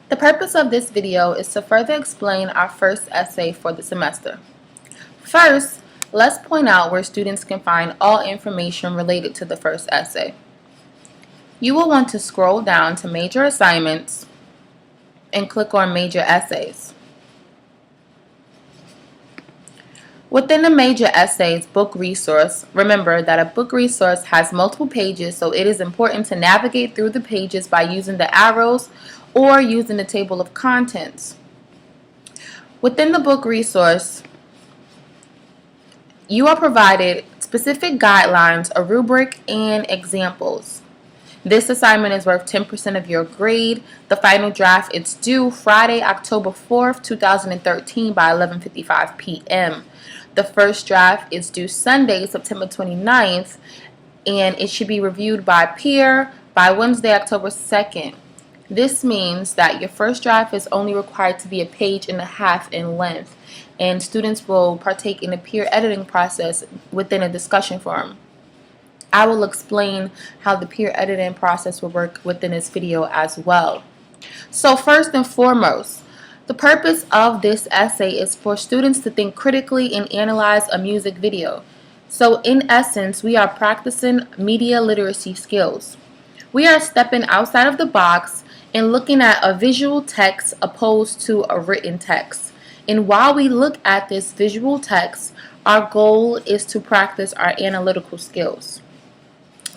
The purpose of this video is to further explain our first essay for the semester. First, let's point out where students can find all information related to the first essay. You will want to scroll down to Major Assignments and click on Major Essays. Within the Major Essays book resource, remember that a book resource has multiple pages, so it is important to navigate through the pages by using the arrows or using the table of contents. Within the book resource, you are provided specific guidelines, a rubric, and examples. This assignment is worth 10% of your grade. The final draft is due Friday, October 4th, 2013 by 11:55 p.m. The first draft is due Sunday, September 29th, and it should be reviewed by peer by Wednesday, October 2nd. This means that your first draft is only required to be a page and a half in length, and students will partake in a peer editing process within a discussion forum. I will explain how the peer editing process will work within this video as well. So first and foremost, the purpose of this essay is for students to think critically and analyze a music video. So in essence, we are practicing media literacy skills. We are stepping outside of the box and looking at a visual text opposed to a written text. And while we look at this visual text, our goal is to practice our analytical skills.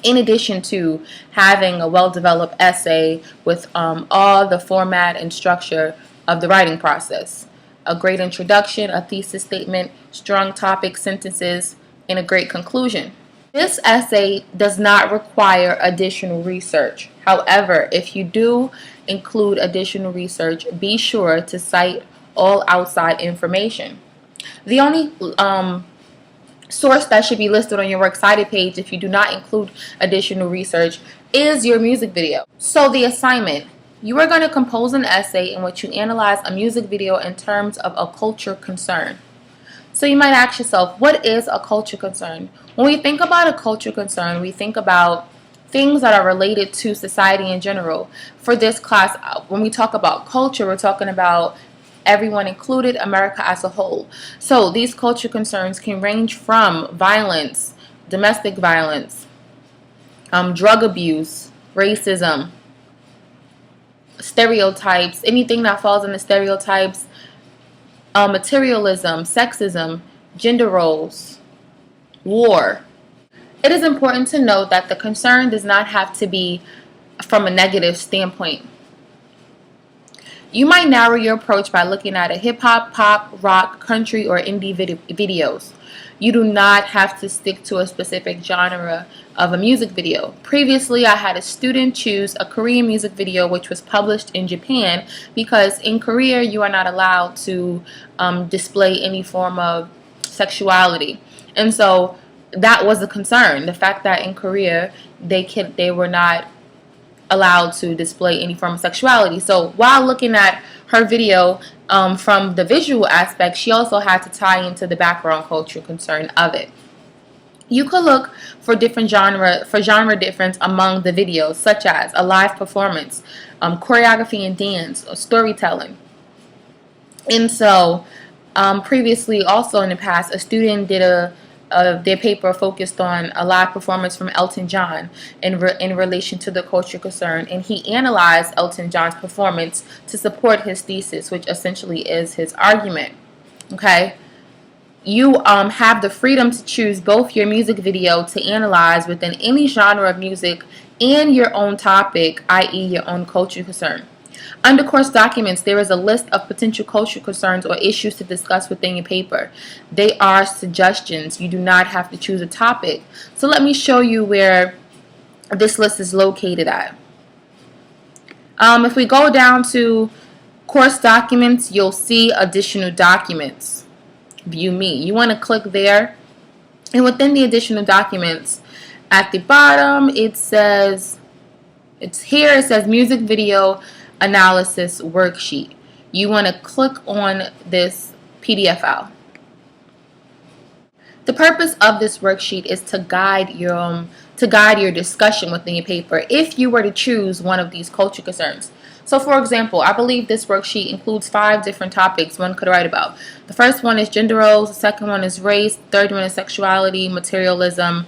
In addition to having a well-developed essay with all the format and structure of the writing process. A great introduction, a thesis statement, strong topic sentences, and a great conclusion. This essay does not require additional research. However, if you do include additional research, be sure to cite all outside information. The only source that should be listed on your Works Cited page if you do not include additional research is your music video. So the assignment. You are going to compose an essay in which you analyze a music video in terms of a culture concern. So you might ask yourself, what is a culture concern? When we think about a culture concern, we think about things that are related to society in general. For this class, when we talk about culture, we're talking about everyone included, America as a whole. So these culture concerns can range from violence, domestic violence, drug abuse, racism, stereotypes, anything that falls into stereotypes, materialism, sexism, gender roles, war. It is important to note that the concern does not have to be from a negative standpoint. You might narrow your approach by looking at a hip-hop, pop, rock, country, or indie videos. You do not have to stick to a specific genre of a music video. Previously, I had a student choose a Korean music video which was published in Japan because in Korea you are not allowed to display any form of sexuality. And so that was a concern, the fact that in Korea they were not allowed to display any form of sexuality. So while looking at her video from the visual aspect, she also had to tie into the background culture concern of it. You could look for genre difference among the videos, such as a live performance, choreography and dance, or storytelling. And so previously, also in the past, a student did their paper focused on a live performance from Elton John in relation to the culture concern, and he analyzed Elton John's performance to support his thesis, which essentially is his argument. Okay, you have the freedom to choose both your music video to analyze within any genre of music and your own topic, i.e. your own culture concern. Under course documents, there is a list of potential culture concerns or issues to discuss within your paper. They are suggestions. You do not have to choose a topic. So let me show you where this list is located at. If we go down to course documents, you'll see additional documents. View me. You want to click there. And within the additional documents, at the bottom, it says music video analysis worksheet. You want to click on this PDF file. The purpose of this worksheet is to guide your discussion within your paper if you were to choose one of these culture concerns. So for example, I believe this worksheet includes 5 different topics one could write about. The first one is gender roles, the second one is race, the third one is sexuality, materialism,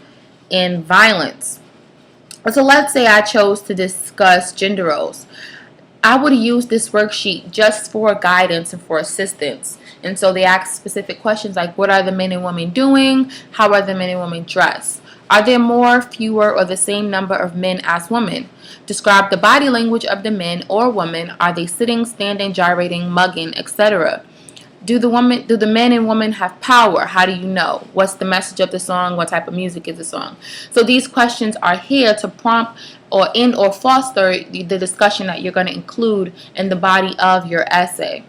and violence. So let's say I chose to discuss gender roles. I would use this worksheet just for guidance and for assistance. And so they ask specific questions like, what are the men and women doing? How are the men and women dressed? Are there more, fewer, or the same number of men as women? Describe the body language of the men or women. Are they sitting, standing, gyrating, mugging, etc.? Do the men and women have power? How do you know? What's the message of the song? What type of music is the song? So these questions are here to prompt or foster the discussion that you're going to include in the body of your essay.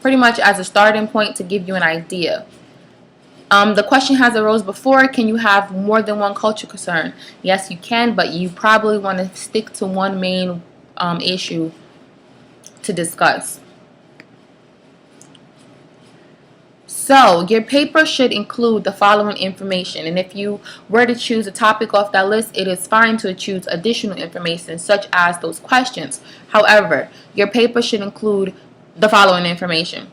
Pretty much as a starting point to give you an idea. The question has arose before, can you have more than one culture concern? Yes, you can, but you probably want to stick to one main issue to discuss. So your paper should include the following information, and if you were to choose a topic off that list, it is fine to choose additional information such as those questions. However, your paper should include the following information.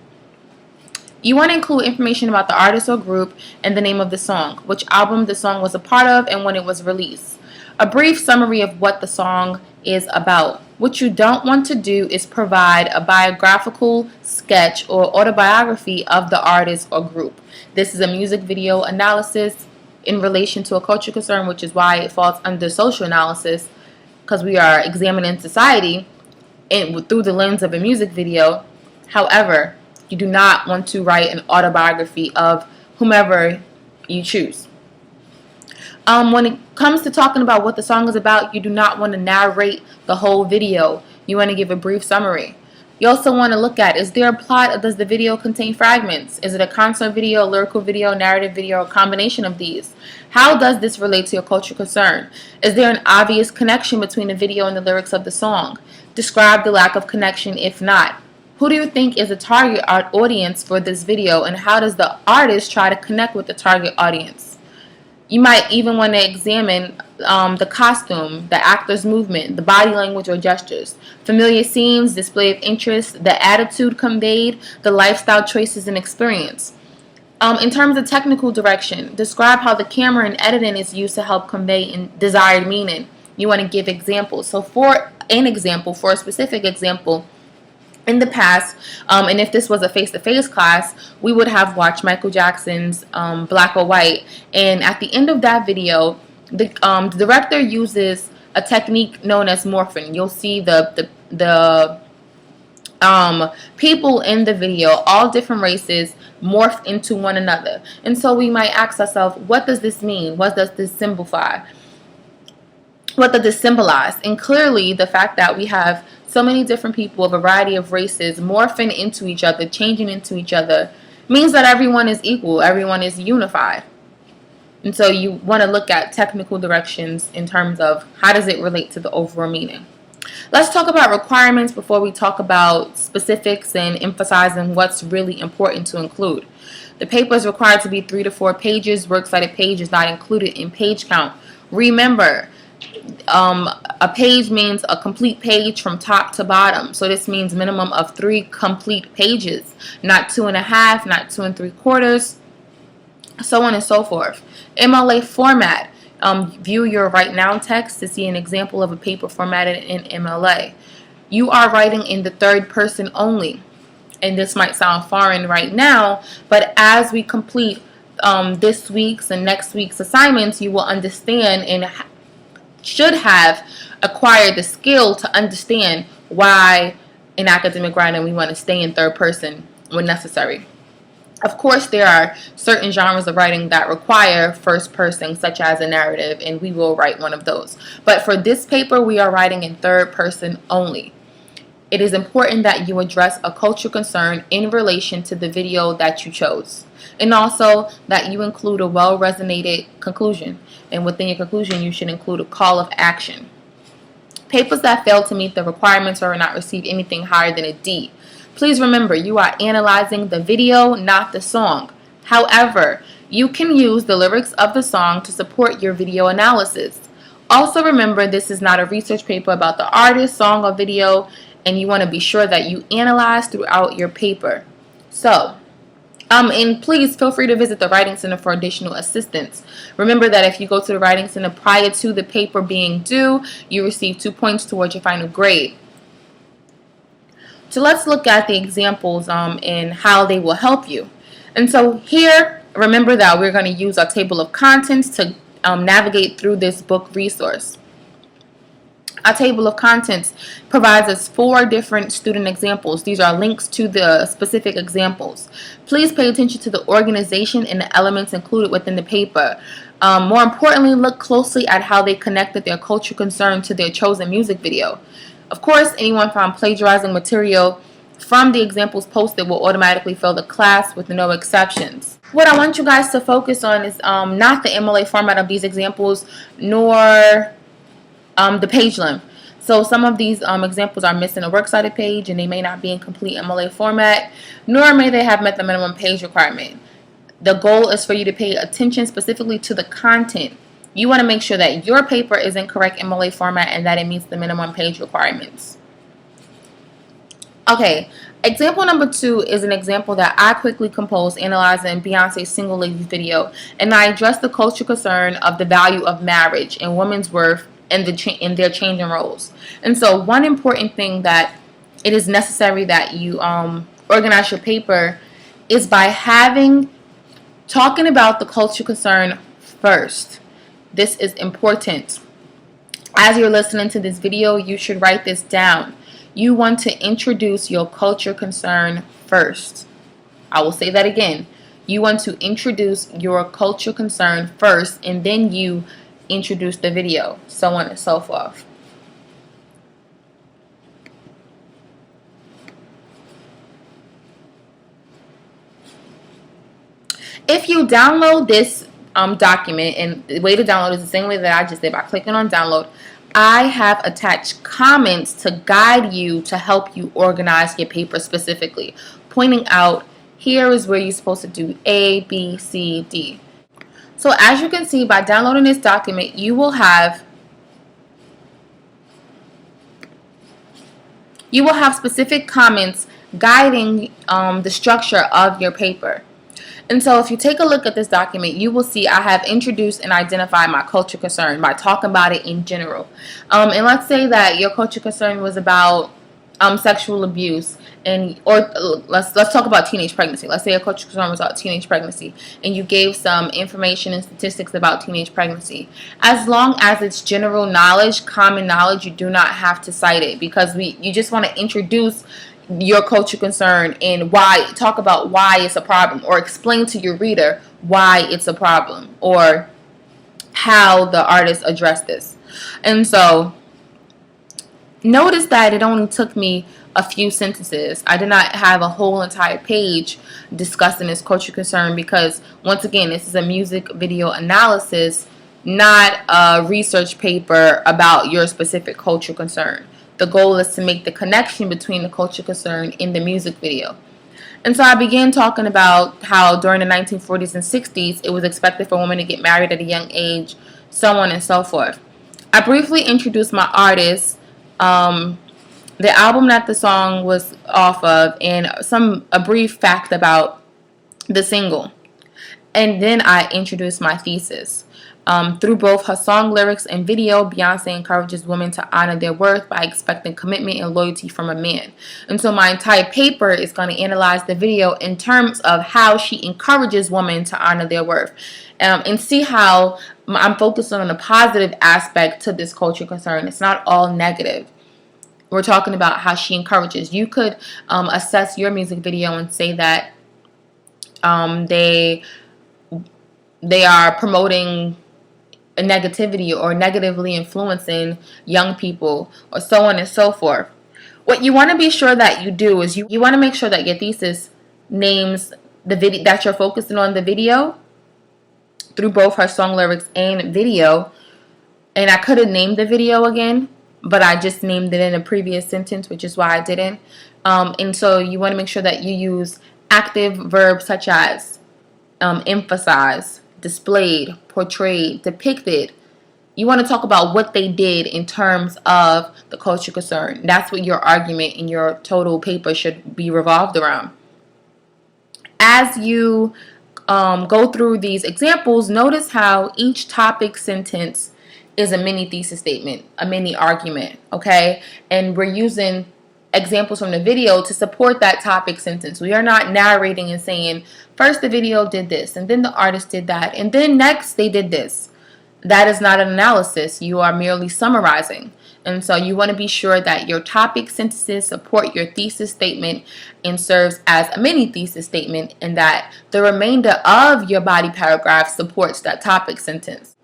You want to include information about the artist or group and the name of the song, which album the song was a part of, and when it was released. A brief summary of what the song is about. What you don't want to do is provide a biographical sketch or autobiography of the artist or group. This is a music video analysis in relation to a culture concern, which is why it falls under social analysis, because we are examining society through the lens of a music video. However, you do not want to write an autobiography of whomever you choose. When it comes to talking about what the song is about, you do not want to narrate the whole video. You want to give a brief summary. You also want to look at, is there a plot or does the video contain fragments? Is it a concert video, lyrical video, narrative video, or a combination of these? How does this relate to your cultural concern? Is there an obvious connection between the video and the lyrics of the song? Describe the lack of connection if not. Who do you think is the target audience for this video, and how does the artist try to connect with the target audience? You might even want to examine the costume, the actor's movement, the body language or gestures, familiar scenes, display of interest, the attitude conveyed, the lifestyle choices and experience. In terms of technical direction, describe how the camera and editing is used to help convey desired meaning. You want to give examples. So for a specific example, in the past, and if this was a face-to-face class, we would have watched Michael Jackson's Black or White, and at the end of that video, the director uses a technique known as morphing. You'll see the people in the video, all different races, morph into one another. And so we might ask ourselves, what does this mean? What does this symbolize? What does this symbolize? And clearly, the fact that we have so many different people, a variety of races, morphing into each other, changing into each other, means that everyone is equal, everyone is unified. And so you want to look at technical directions in terms of how does it relate to the overall meaning. Let's talk about requirements before we talk about specifics and emphasizing what's really important to include. The paper is required to be 3 to 4 pages. Works cited page is not included in page count. Remember, a page means a complete page from top to bottom. So this means minimum of 3 complete pages, not 2.5, not 2 3/4, so on and so forth. MLA format. View your Write Now text to see an example of a paper formatted in MLA. You are writing in the third person only. And this might sound foreign right now, but as we complete this week's and next week's assignments, you will understand and should have acquired the skill to understand why in academic writing we want to stay in third person when necessary. Of course, there are certain genres of writing that require first person, such as a narrative, and we will write one of those. But for this paper, we are writing in third person only. It is important that you address a cultural concern in relation to the video that you chose, and also that you include a well-resonated conclusion. And within your conclusion, you should include a call of action. Papers that fail to meet the requirements or not receive anything higher than a D. Please remember, you are analyzing the video, not the song. However, you can use the lyrics of the song to support your video analysis. Also remember, this is not a research paper about the artist, song, or video, and you want to be sure that you analyze throughout your paper. So, and please feel free to visit the Writing Center for additional assistance. Remember that if you go to the Writing Center prior to the paper being due, you receive 2 points towards your final grade. So let's look at the examples and how they will help you. And so here, remember that we're going to use our table of contents to navigate through this book resource. Our table of contents provides us 4 different student examples. These are links to the specific examples. Please pay attention to the organization and the elements included within the paper. More importantly, look closely at how they connected their cultural concern to their chosen music video. Of course, anyone found plagiarizing material from the examples posted will automatically fail the class with no exceptions. What I want you guys to focus on is not the MLA format of these examples, nor the page length. So some of these examples are missing a works cited page, and they may not be in complete MLA format, nor may they have met the minimum page requirement. The goal is for you to pay attention specifically to the content. You want to make sure that your paper is in correct MLA format and that it meets the minimum page requirements. Okay, example number 2 is an example that I quickly composed analyzing Beyonce's Single Ladies video, and I addressed the cultural concern of the value of marriage and women's worth and in their changing roles. And so one important thing that it is necessary that you organize your paper is by talking about the cultural concern first. This is important. As you're listening to this video, you should write this down. You want to introduce your culture concern first. I will say that again. You want to introduce your culture concern first, and then you introduce the video, so on and so forth. If you download this document, and the way to download is the same way that I just did by clicking on download, I have attached comments to guide you to help you organize your paper specifically, pointing out here is where you're supposed to do A, B, C, D. So as you can see, by downloading this document, you will have specific comments guiding the structure of your paper. And so if you take a look at this document, you will see I have introduced and identified my culture concern by talking about it in general. And let's say that your culture concern was about sexual abuse, or let's talk about teenage pregnancy. Let's say your culture concern was about teenage pregnancy, and you gave some information and statistics about teenage pregnancy. As long as it's general knowledge, common knowledge, you do not have to cite it, because you just want to introduce your culture concern and talk about why it's a problem, or explain to your reader why it's a problem, or how the artist addressed this. And so notice that it only took me a few sentences. I did not have a whole entire page discussing this culture concern, because once again, this is a music video analysis, not a research paper about your specific culture concern. The goal is to make the connection between the culture concern in the music video. And so I began talking about how during the 1940s and 60s, it was expected for women to get married at a young age, so on and so forth. I briefly introduced my artist, the album that the song was off of, and a brief fact about the single. And then I introduced my thesis. Through both her song lyrics and video, Beyonce encourages women to honor their worth by expecting commitment and loyalty from a man. And so my entire paper is going to analyze the video in terms of how she encourages women to honor their worth, and see how I'm focused on the positive aspect to this culture concern. It's not all negative. We're talking about how she encourages. You could assess your music video and say that they are promoting a negativity or negatively influencing young people, or so on and so forth. What you want to be sure that you do is you want to make sure that your thesis names the video that you're focusing on, the video, through both her song lyrics and video. And I could have named the video again, but I just named it in a previous sentence, which is why I didn't. And so you want to make sure that you use active verbs such as emphasize, displayed, portrayed, depicted, You want to talk about what they did in terms of the culture concern. That's what your argument in your total paper should be revolved around. As you go through these examples, notice how each topic sentence is a mini thesis statement, a mini argument, okay? And we're using examples from the video to support that topic sentence. We are not narrating and saying, first the video did this, and then the artist did that, and then next they did this. That is not an analysis. You are merely summarizing. And so you want to be sure that your topic sentences support your thesis statement and serves as a mini thesis statement, and that the remainder of your body paragraph supports that topic sentence.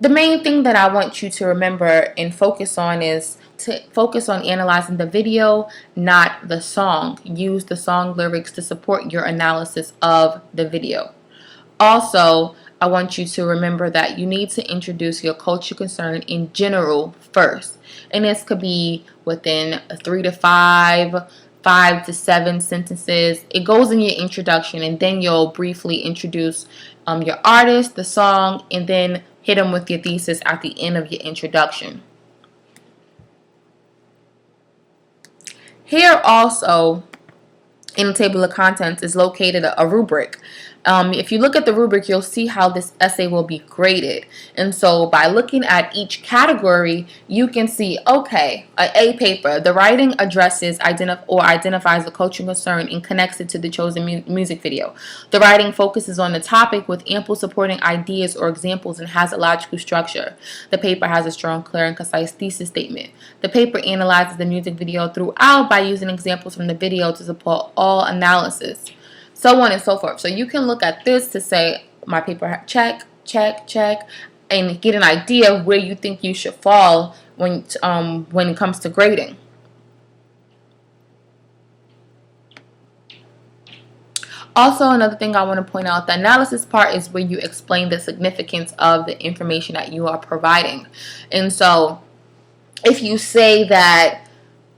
The main thing that I want you to remember and focus on is to focus on analyzing the video, not the song. Use the song lyrics to support your analysis of the video. Also, I want you to remember that you need to introduce your culture concern in general first. And this could be within 3 to 5, 5 to 7 sentences. It goes in your introduction, and then you'll briefly introduce your artist, the song, and then hit them with your thesis at the end of your introduction. Here also, in the table of contents, is located a rubric. If you look at the rubric, you'll see how this essay will be graded. And so by looking at each category, you can see, okay, A paper, the writing addresses or identifies the cultural concern and connects it to the chosen music video. The writing focuses on the topic with ample supporting ideas or examples and has a logical structure. The paper has a strong, clear, and concise thesis statement. The paper analyzes the music video throughout by using examples from the video to support all analysis. So on and so forth. So you can look at this to say, my paper, check, check, check, and get an idea of where you think you should fall when it comes to grading. Also, another thing I want to point out, the analysis part is where you explain the significance of the information that you are providing. And so if you say that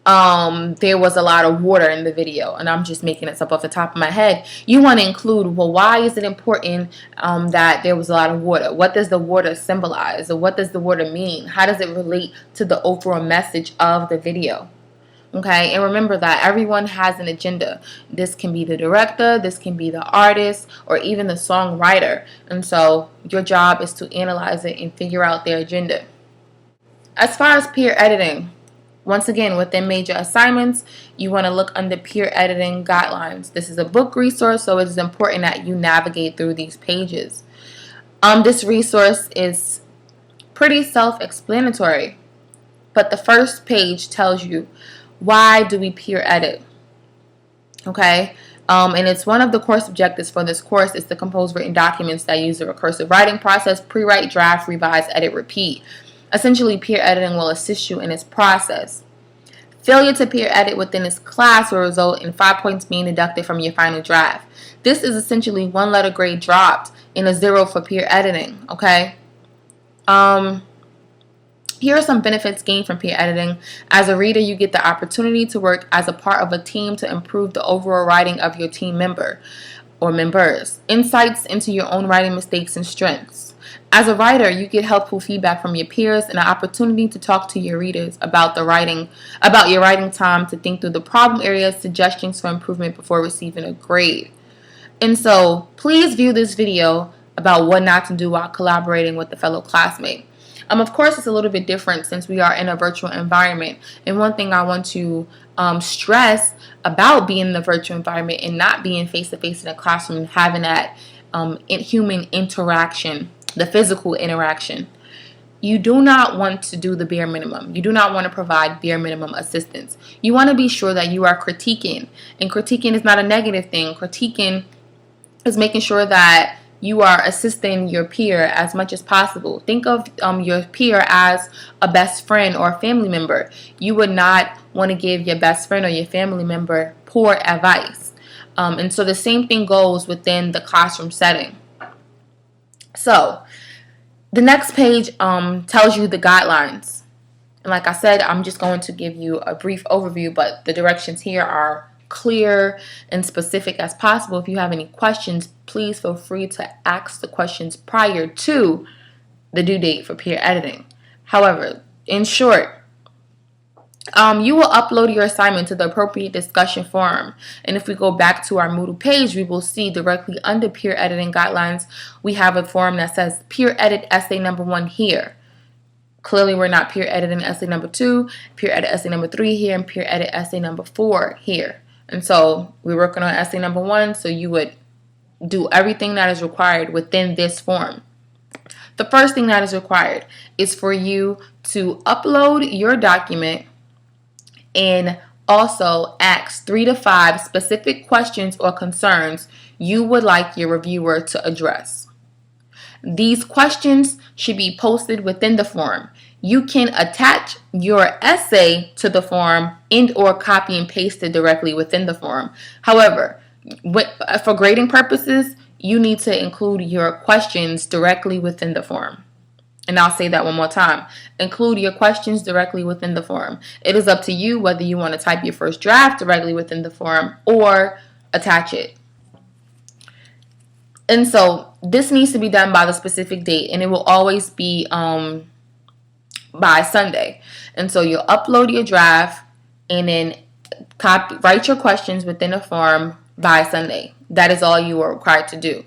there was a lot of water in the video, and I'm just making this up off the top of my head, you want to include, well, why is it important that there was a lot of water? What does the water symbolize? Or what does the water mean? How does it relate to the overall message of the video? Okay, and remember that everyone has an agenda. This can be the director, this can be the artist, or even the songwriter. And so your job is to analyze it and figure out their agenda. As far as peer editing, once again, within major assignments, you want to look under peer editing guidelines. This is a book resource, so it is important that you navigate through these pages. This resource is pretty self-explanatory, but the first page tells you, why do we peer edit? Okay, and it's one of the course objectives for this course is to compose written documents that use the recursive writing process, pre-write, draft, revise, edit, repeat. Essentially, peer editing will assist you in this process. Failure to peer edit within this class will result in 5 points being deducted from your final draft. This is essentially 1 letter grade dropped and a 0 for peer editing, okay? Here are some benefits gained from peer editing. As a reader, you get the opportunity to work as a part of a team to improve the overall writing of your team member or members. Insights into your own writing mistakes and strengths. As a writer, you get helpful feedback from your peers and an opportunity to talk to your readers about your writing time, to think through the problem areas, suggestions for improvement before receiving a grade. And so, please view this video about what not to do while collaborating with a fellow classmate. Of course, it's a little bit different since we are in a virtual environment. And one thing I want to stress about being in a virtual environment and not being face-to-face in a classroom and having that human interaction, the physical interaction. You do not want to do the bare minimum. You do not want to provide bare minimum assistance. You want to be sure that you are critiquing. And critiquing is not a negative thing. Critiquing is making sure that you are assisting your peer as much as possible. Think of your peer as a best friend or a family member. You would not want to give your best friend or your family member poor advice. And so the same thing goes within the classroom setting. So the next page tells you the guidelines. And like I said, I'm just going to give you a brief overview, but the directions here are clear and specific as possible. If you have any questions, please feel free to ask the questions prior to the due date for peer editing. However, in short, you will upload your assignment to the appropriate discussion forum. And if we go back to our Moodle page, we will see directly under peer editing guidelines, we have a forum that says peer edit essay number 1 here. Clearly, we're not peer editing essay number 2, peer edit essay number 3 here, and peer edit essay number 4 here. And so we're working on essay number 1, so you would do everything that is required within this form. The first thing that is required is for you to upload your document and also ask 3 to 5 specific questions or concerns you would like your reviewer to address. These questions should be posted within the form. You can attach your essay to the form and or copy and paste it directly within the form. However, for grading purposes, you need to include your questions directly within the form. And I'll say that one more time. Include your questions directly within the form. It is up to you whether you want to type your first draft directly within the form or attach it. And so this needs to be done by the specific date, and it will always be by Sunday. And so you'll upload your draft and then write your questions within the form by Sunday. That is all you are required to do.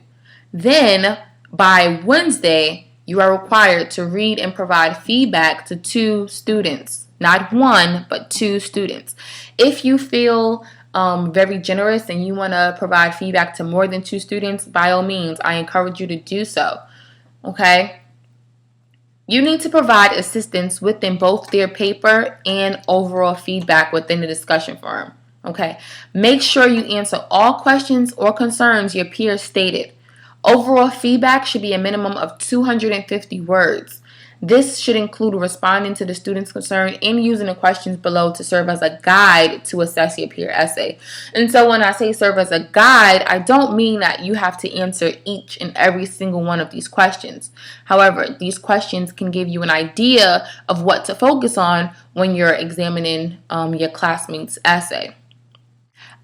Then by Wednesday, you are required to read and provide feedback to 2 students. Not 1, but 2 students. If you feel very generous and you want to provide feedback to more than 2 students, by all means, I encourage you to do so. Okay? You need to provide assistance within both their paper and overall feedback within the discussion forum. Okay? Make sure you answer all questions or concerns your peers stated. Overall feedback should be a minimum of 250 words. This should include responding to the student's concern and using the questions below to serve as a guide to assess your peer essay. And so when I say serve as a guide, I don't mean that you have to answer each and every single one of these questions. However, these questions can give you an idea of what to focus on when you're examining your classmate's essay.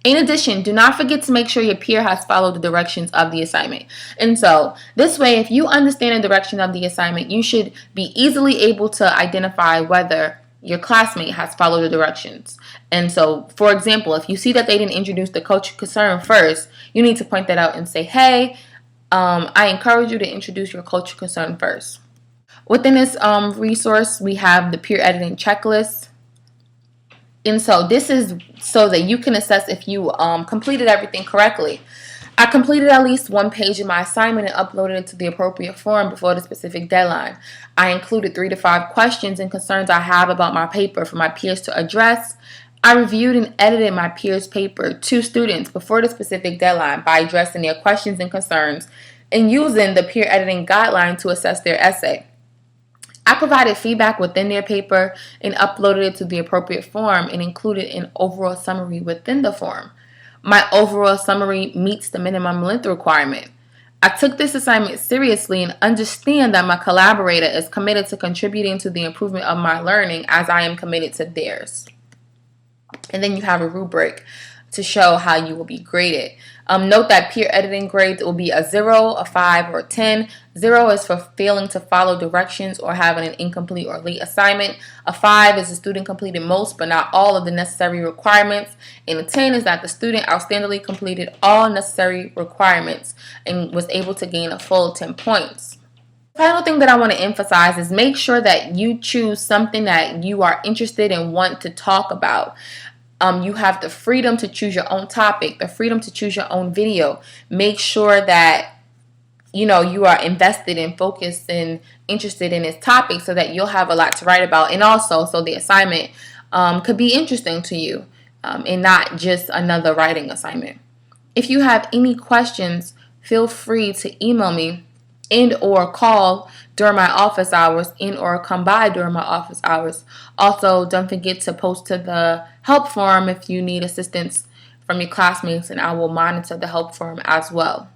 In addition, do not forget to make sure your peer has followed the directions of the assignment. And so this way, if you understand the direction of the assignment, you should be easily able to identify whether your classmate has followed the directions. And so, for example, if you see that they didn't introduce the culture concern first, you need to point that out and say, hey, I encourage you to introduce your culture concern first. Within this resource, we have the peer editing checklist. And so this is so that you can assess if you completed everything correctly. I completed at least 1 page of my assignment and uploaded it to the appropriate form before the specific deadline. I included 3 to 5 questions and concerns I have about my paper for my peers to address. I reviewed and edited my peers' paper to students before the specific deadline by addressing their questions and concerns and using the peer editing guideline to assess their essay. I provided feedback within their paper and uploaded it to the appropriate form and included an overall summary within the form. My overall summary meets the minimum length requirement. I took this assignment seriously and understand that my collaborator is committed to contributing to the improvement of my learning as I am committed to theirs. And then you have a rubric to show how you will be graded. Note that peer editing grades will be a 0, a 5, or a 10. 0 is for failing to follow directions or having an incomplete or late assignment. A 5 is the student completed most but not all of the necessary requirements. And a 10 is that the student outstandingly completed all necessary requirements and was able to gain a full 10 points. The final thing that I want to emphasize is make sure that you choose something that you are interested and want to talk about. You have the freedom to choose your own topic, the freedom to choose your own video. Make sure that you are invested and focused and interested in this topic so that you'll have a lot to write about, and also so the assignment could be interesting to you and not just another writing assignment. If you have any questions, feel free to email me and or call during my office hours and or come by during my office hours. Also, don't forget to post to the help forum if you need assistance from your classmates, and I will monitor the help forum as well.